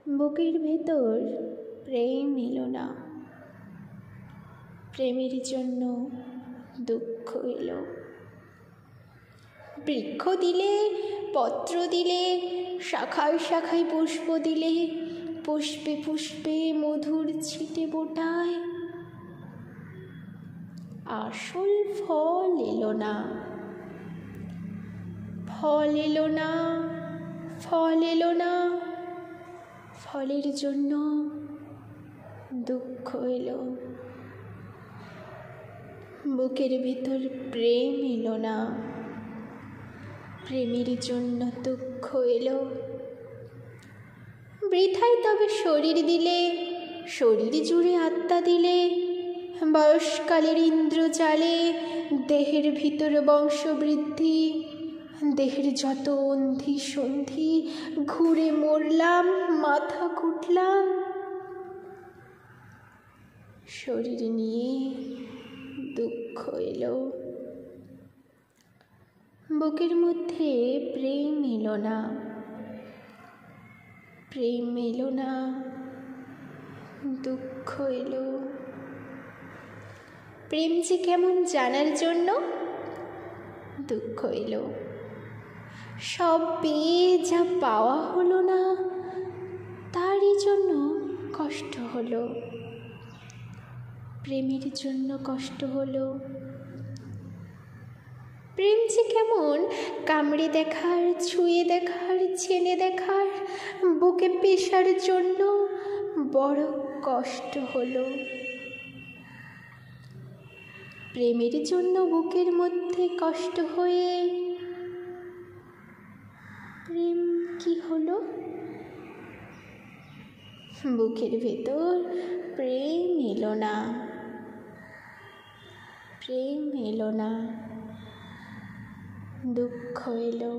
বুকের ভেতর প্রেম এলো না, প্রেমের জন্য দুঃখ এলো। বৃক্ষ দিলে, পত্র দিলে, শাখায় শাখায় পুষ্প দিলে, পুষ্পে পুষ্পে মধুর ছিটে ফোটায়, আসল ফল এলো না, ফল এলো না, ফল এলো না, ফলের জন্য দুঃখ এলো। বুকের ভিতর প্রেম এলো না, প্রেমের জন্য দুঃখ এলো। বৃথাই তবে শরীর দিলে, শরীর জুড়ে আত্মা দিলে, বয়সকালের ইন্দ্রজালে দেহের ভিতর বংশবৃদ্ধি, দেহের যত অন্ধি সন্ধি, ঘুরে মরলাম, মাথা কুটলাম। শরীর নিয়ে দুঃখ এলো। বুকের মধ্যে প্রেম এলো না, প্রেম এলো না, দুঃখ এলো। প্রেম যে কেমন জানার জন্য দুঃখ এলো। সব পেয়ে যা পাওয়া হলো না, তারই জন্য কষ্ট হলো। প্রেমের জন্য কষ্ট হলো। প্রেম যে কেমন কামড়ে দেখার, ছুঁয়ে দেখার, চেনে দেখার, বুকে পেশার জন্য বড় কষ্ট হলো। প্রেমের জন্য বুকের মধ্যে কষ্ট হয়ে প্রেম কি হলো? বুকের ভেতর প্রেম এলো না, প্রেম এলো না, দুঃখ এলো।